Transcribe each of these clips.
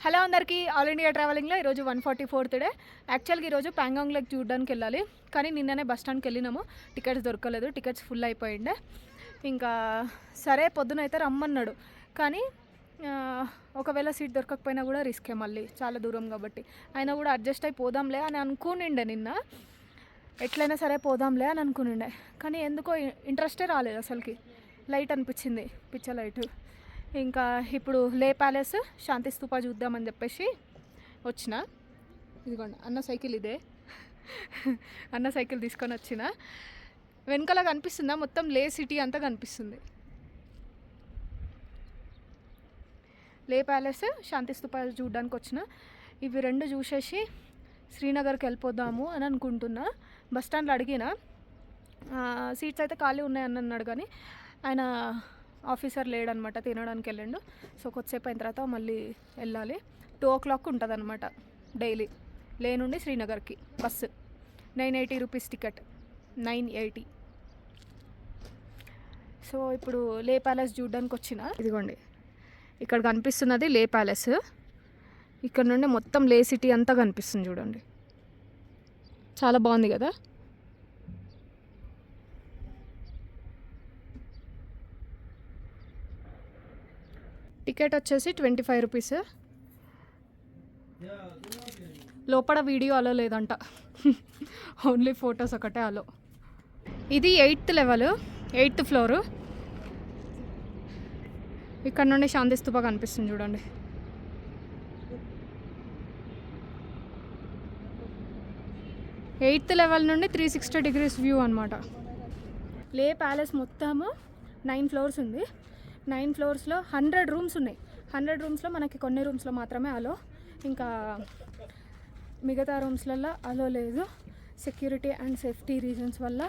Hello అందరికీ, all India ట్రావెలింగ్లో ఈరోజు 144th day. యాక్చువల్గా ఈరోజు ప్యాంగాంగ్ లేక్ చూడడానికి వెళ్ళాలి, కానీ నిన్ననే బస్ స్టాండ్కి వెళ్ళినాము. టికెట్స్ దొరకలేదు, టికెట్స్ ఫుల్ అయిపోయిండే. ఇంకా సరే పొద్దున అయితే రమ్మన్నాడు, కానీ ఒకవేళ సీట్ దొరకకపోయినా కూడా రిస్కే, మళ్ళీ చాలా దూరం కాబట్టి. అయినా కూడా అడ్జస్ట్ అయి పోదాంలే అని అనుకునిండే నిన్న. ఎట్లయినా సరే పోదాంలే అని అనుకునిండే, కానీ ఎందుకో ఇంట్రెస్టే రాలేదు అసలుకి. లైట్ అనిపించింది, పిచ్చ లైట్. ఇంకా ఇప్పుడు లే ప్యాలెస్, శాంతి స్తూప చూద్దామని చెప్పేసి వచ్చిన. ఇదిగోండి అన్న సైకిల్, ఇదే అన్న సైకిల్ తీసుకొని వచ్చిన. వెనకాల కనిపిస్తుందా, మొత్తం లే సిటీ అంతా కనిపిస్తుంది. లే ప్యాలెస్, శాంతి స్తూప చూడడానికి వచ్చిన. ఇవి రెండు చూసేసి శ్రీనగర్కి వెళ్ళిపోదాము అని అనుకుంటున్నా. బస్ స్టాండ్లో అడిగిన, సీట్స్ అయితే ఖాళీ ఉన్నాయని అన్నాడు, కానీ ఆయన ఆఫీసర్ లేడనమాట, తినడానికి వెళ్ళిండు. సో కొద్దిసేపు అయిన తర్వాత మళ్ళీ వెళ్ళాలి. 2 o'clock ఉంటుంది అనమాట డైలీ లే నుండి శ్రీనగర్కి బస్సు. 980 rupees ticket, 980. సో ఇప్పుడు లే ప్యాలెస్ చూడడానికి వచ్చిన. ఇదిగోండి ఇక్కడ కనిపిస్తున్నది లే ప్యాలెస్. ఇక్కడ నుండి మొత్తం లే సిటీ అంతా కనిపిస్తుంది చూడండి, చాలా బాగుంది కదా. టికెట్ వచ్చేసి 25 రూపీస్. లోపల వీడియో అలో లేదంట, ఓన్లీ ఫొటోస్ ఒకటే అలో. ఇది 8th లెవెల్, 8th ఫ్లోరు. ఇక్కడ నుండి శాంతి స్తూప కనిపిస్తుంది చూడండి. ఎయిత్ లెవెల్ నుండి 360 degrees వ్యూ అనమాట. లే ప్యాలెస్ మొత్తము 9 floors ఉంది. 9 floors-లో 100 rooms ఉన్నాయి. 100 rooms-లో మనకి కొన్ని రూమ్స్లో మాత్రమే అలో, ఇంకా మిగతా రూమ్స్లలో అలో లేదు. సెక్యూరిటీ అండ్ సేఫ్టీ రీజన్స్ వల్ల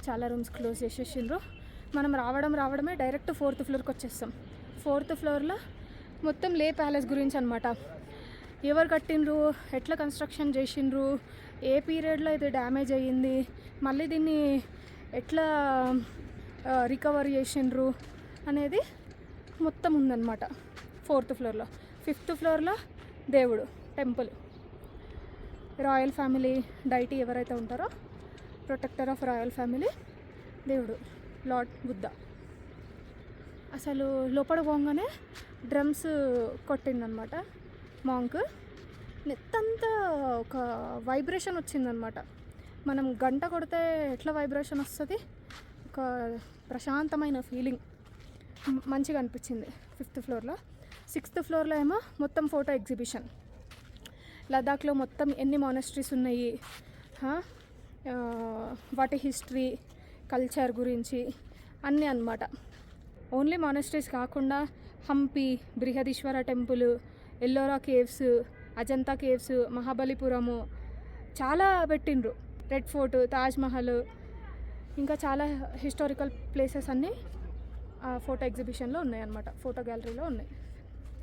చాలా రూమ్స్ క్లోజ్ చేసేసిండ్రు. మనం రావడమే డైరెక్ట్ 4th floorకి వచ్చేస్తాం. 4th floorలో మొత్తం లే ప్యాలెస్ గురించి అనమాట. ఎవరు కట్టిండ్రు, ఎట్లా కన్స్ట్రక్షన్ చేసిండ్రు, ఏ పీరియడ్లో ఇది డ్యామేజ్ అయ్యింది, మళ్ళీ దీన్ని ఎట్లా రికవర్ చేసిండ్రు అనేది మొత్తం ఉందన్నమాట 4th floorలో. 5th floorలో దేవుడు టెంపుల్, రాయల్ ఫ్యామిలీ డైటీ ఎవరైతే ఉంటారో, ప్రొటెక్టర్ ఆఫ్ రాయల్ ఫ్యామిలీ దేవుడు లార్డ్ బుద్ధ. అసలు లోపల పోగానే డ్రమ్స్ కొట్టిందనమాట మాంక్. నెత్తంతా ఒక వైబ్రేషన్ వచ్చిందనమాట. మనం గంట కొడితే ఎట్లా వైబ్రేషన్ వస్తుంది, ఒక ప్రశాంతమైన ఫీలింగ్, మంచిగా అనిపించింది 5th floorలో. 6th floorలో ఏమో మొత్తం ఫోటో ఎగ్జిబిషన్. లదాఖ్లో మొత్తం ఎన్ని మానస్ట్రీస్ ఉన్నాయి, వాటి హిస్టరీ, కల్చర్ గురించి అన్నీ అన్నమాట. ఓన్లీ మానస్ట్రీస్ కాకుండా Hampi, Brihadeeswara temple, Ellora caves, Ajanta caves, Mahabalipuram చాలా పెట్టిండ్రు. రెడ్ ఫోర్ట్, తాజ్మహల్, ఇంకా చాలా హిస్టారికల్ ప్లేసెస్ అన్నీ ఆ ఫోటో ఎగ్జిబిషన్లో ఉన్నాయన్నమాట, ఫోటో గ్యాలరీలో ఉన్నాయి.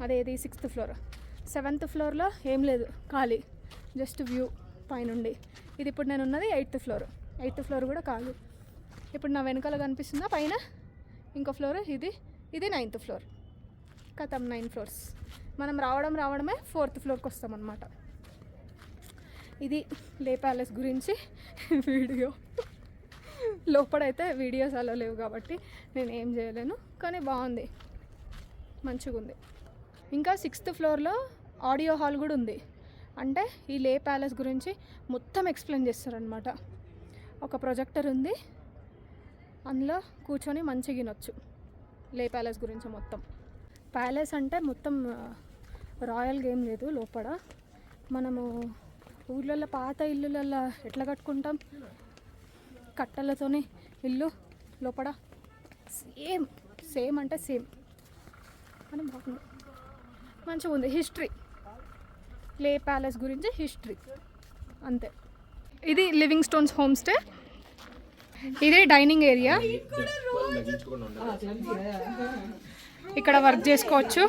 అదేది 6th floor. 7th floorలో ఏం లేదు, ఖాళీ, జస్ట్ వ్యూ పైనుండి. ఇది ఇప్పుడు నేను ఉన్నది 8th floor. 8th floor కూడా ఖాళీ. ఇప్పుడు నా వెనకాల కనిపిస్తుందా పైన ఇంకో ఫ్లోర్, ఇది 9th floor. కథం 9 floors. మనం రావడమే 4th floorకి వస్తామన్నమాట. ఇది లే ప్యాలెస్ గురించి వీడియో. లోపడైతే వీడియోస్ అలా లేవు కాబట్టి నేను ఏం చేయలేను, కానీ బాగుంది, మంచిగా ఉంది. ఇంకా 6th floorలో ఆడియో హాల్ కూడా ఉంది. అంటే ఈ లే ప్యాలెస్ గురించి మొత్తం ఎక్స్ప్లెయిన్ చేస్తారనమాట. ఒక ప్రొజెక్టర్ ఉంది, అందులో కూర్చొని మంచిగా వినొచ్చు లే ప్యాలెస్ గురించి మొత్తం. ప్యాలెస్ అంటే మొత్తం రాయల్గా ఏం లేదు లోపల. మనము ఊళ్ళల్లో పాత ఇల్లులలో ఎట్లా కట్టుకుంటాం, కట్టెలతోని ఇల్లు, లోపల సేమ్ అంటే సేమ్ అని బాగుంది, మంచిగా ఉంది. హిస్టరీ, లే ప్యాలెస్ గురించి హిస్టరీ అంతే. ఇది లివింగ్ స్టోన్స్ హోమ్ స్టే. ఇది డైనింగ్ ఏరియా, ఇక్కడ వర్క్ చేసుకోవచ్చు.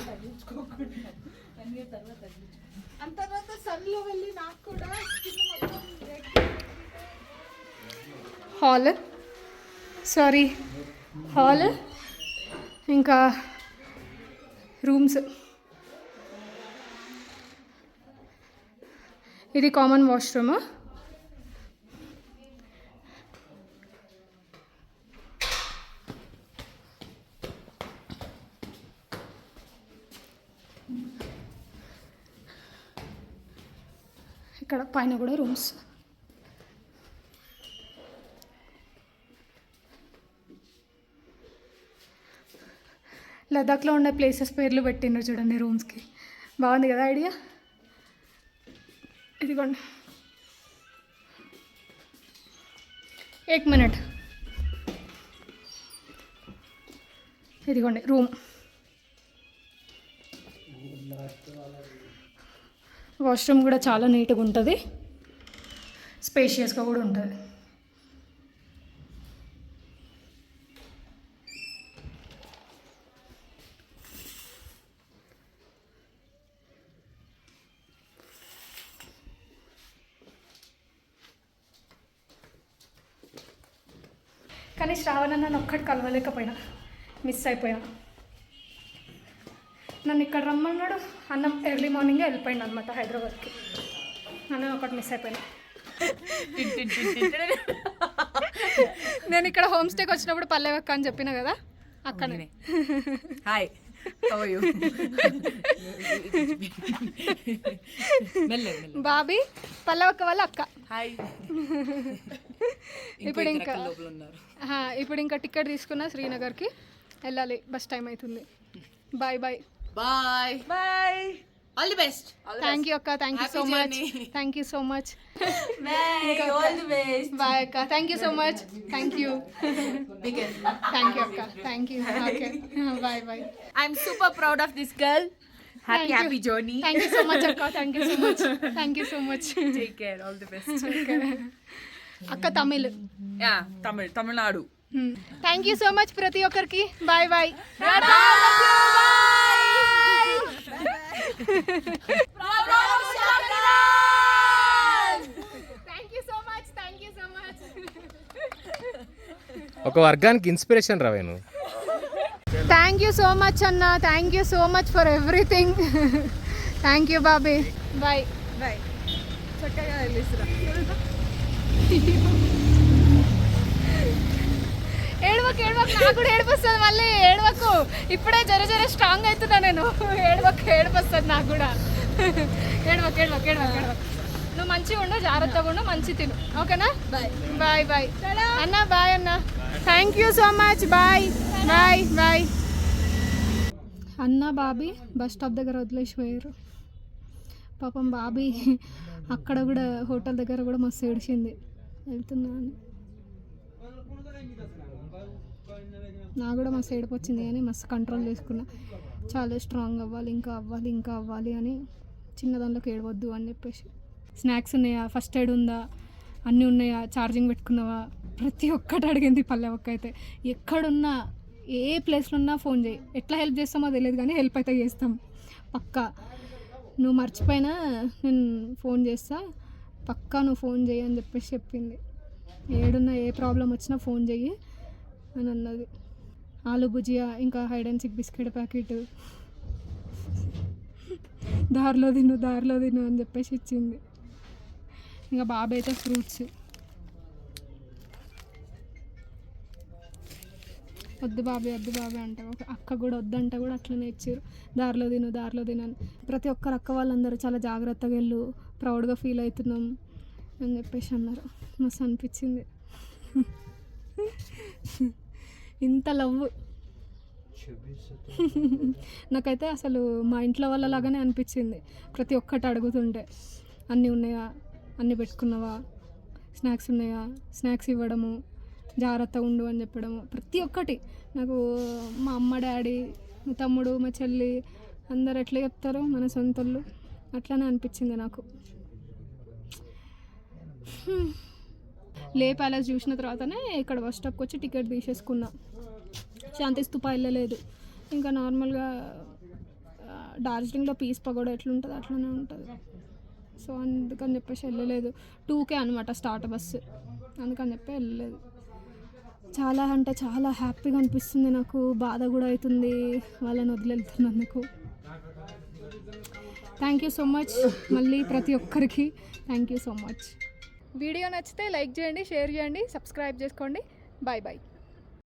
హాల్ ఇంకా రూమ్స్. ఇది కామన్ వాష్రూమ్. ఇక్కడ పైన కూడా రూమ్స్. లదాఖ్లో ఉండే ప్లేసెస్ పేర్లు పెట్టిండ్రు చూడండి రూమ్స్కి. బాగుంది కదా ఐడియా. ఇదిగోండి, 1 మినిట్. ఇదిగోండి రూమ్. వాష్రూమ్ కూడా చాలా నీట్గా ఉంటుంది, స్పేషియస్గా కూడా ఉంటుంది. కానీ శ్రావణ నన్ను ఒక్కటి కలవలేకపోయినా, మిస్ అయిపోయా. నన్ను ఇక్కడ రమ్మన్నాడు, అన్నం ఎర్లీ మార్నింగే వెళ్ళిపోయింది అనమాట హైదరాబాద్కి. నన్ను ఒకటి మిస్ అయిపోయినా. నేను ఇక్కడ హోమ్ స్టేకి వచ్చినప్పుడు పల్లెవక్క అని చెప్పిన కదా, అక్కనే. హాయ్, బాబీ పల్లెవక్క వాళ్ళ అక్క. హాయ్. ఇప్పుడు ఇంకా టికెట్ తీసుకున్నా, శ్రీనగర్కి వెళ్ళాలి, బస్ టైం అవుతుంది. Bye bye bye bye, all the best. Thank you అక్క, thank you so much, thank you so much. All the best. Bye అక్క, thank you so much, thank you. Thank you అక్క, thank you. Okay, bye bye. I'm super proud of this girl. Happy journey. Thank you so much అక్క, thank you so much, thank you so much. Take care, all the best. అక్క Tamil, Tamil Nadu. Thank you so much ప్రతి ఒక్కరికి. Bye bye. ఒక వర్గానికి inspiration రావేను. Thank you so much అన్న, thank you so much for everything. Thank you Bobby. Bye bye. చక్కగా వెళ్ళిస్తురా. ఏడవకు ఏడవకు, నాకు కూడా ఏడుపు వస్తుంది మళ్ళీ. ఏడవకు, ఇప్పుడే జర స్ట్రాంగ్ అవుతున్నా నేను. ఏడుపు వస్తుంది నాకు కూడా. ఏడవకు ఏడవకు ఏడవకు ఏడవకు. నువ్వు మంచిగా ఉండు, జాగ్రత్తగా ఉండు, మంచి తిను, ఓకేనా? బాయ్ బాయ్ బాయ్ అన్న. బాయ్ అన్న, thank you so much. Bye bye bye. అన్న బాబీ బస్ స్టాప్ దగ్గర వదిలేసి పోయారు పాపం. బాబీ అక్కడ కూడా హోటల్ దగ్గర కూడా మస్తు ఏడిచింది వెళ్తున్నా అని. నాకు కూడా మస్తు ఏడుపు వచ్చింది, కానీ మస్తు కంట్రోల్ చేసుకున్నా. చాలా స్ట్రాంగ్ అవ్వాలి, ఇంకా అవ్వాలి, ఇంకా అవ్వాలి అని. చిన్న దాంట్లోకి ఏడవద్దు అని చెప్పేసి. స్నాక్స్ ఉన్నాయా, ఫస్ట్ ఎయిడ్ ఉందా, అన్నీ ఉన్నాయా, ఛార్జింగ్ పెట్టుకున్నావా, ప్రతి ఒక్కటి అడిగింది పల్లెవక్క అయితే. ఎక్కడున్నా, ఏ ప్లేస్లో ఉన్నా ఫోన్ చేయి. ఎట్లా హెల్ప్ చేస్తామో తెలియదు, కానీ హెల్ప్ అయితే చేస్తాం పక్కా. నువ్వు మర్చిపోయినా నేను ఫోన్ చేస్తా, పక్కా నువ్వు ఫోన్ చేయి అని చెప్పేసి చెప్పింది. ఏడున్నా, ఏ ప్రాబ్లం వచ్చినా ఫోన్ చెయ్యి అని అన్నది. ఆలు భుజియా, ఇంకా hide and seek biscuit packet, దారిలో తిను అని చెప్పేసి ఇచ్చింది. ఇంకా బాబు అయితే ఫ్రూట్స్. వద్దు బాబే అంట. ఒక అక్క కూడా వద్దంట కూడా అట్లనే ఇచ్చారు. దారిలో తిను అని. ప్రతి ఒక్కరు అక్క వాళ్ళందరూ చాలా జాగ్రత్తగా వెళ్ళు, ప్రౌడ్గా ఫీల్ అవుతున్నాం అని చెప్పేసి అన్నారు. మస్తు అనిపించింది. ఇంత లవ్ నాకైతే అసలు మా ఇంట్లో వాళ్ళలాగానే అనిపించింది. ప్రతి ఒక్కటి అడుగుతుంటే, అన్నీ ఉన్నాయా, అన్నీ పెట్టుకున్నావా, స్నాక్స్ ఉన్నాయా, స్నాక్స్ ఇవ్వడము, జాగ్రత్తగా ఉండు అని చెప్పడము, ప్రతి ఒక్కటి. నాకు మా అమ్మ, డాడీ, మా తమ్ముడు, మా చెల్లి అందరు ఎట్లా చెప్తారో మన సొంతలు, అట్లానే అనిపించింది నాకు. లే ప్యాలెస్ చూసిన తర్వాతనే ఇక్కడ బస్ స్టాప్కి వచ్చి టికెట్ తీసేసుకున్నా. శాంతి స్తూప వెళ్ళలేదు. ఇంకా నార్మల్గా డార్జిలింగ్లో పీస్ పగోడా ఎట్లుంటుంది అట్లనే ఉంటుంది. సో అందుకని చెప్పేసి వెళ్ళలేదు. 2కే అనమాట స్టార్ట్ బస్సు, అందుకని చెప్పి వెళ్ళలేదు. చాలా అంటే చాలా హ్యాపీగా అనిపిస్తుంది నాకు. బాధ కూడా అవుతుంది వాళ్ళని వదిలి వెళ్తున్నందుకు. థ్యాంక్ యూ సో మచ్ మళ్ళీ ప్రతి ఒక్కరికి thank you so much. Video నచ్చితే లైక్ చేయండి, షేర్ చేయండి, సబ్స్క్రైబ్ చేసుకోండి. Bye bye.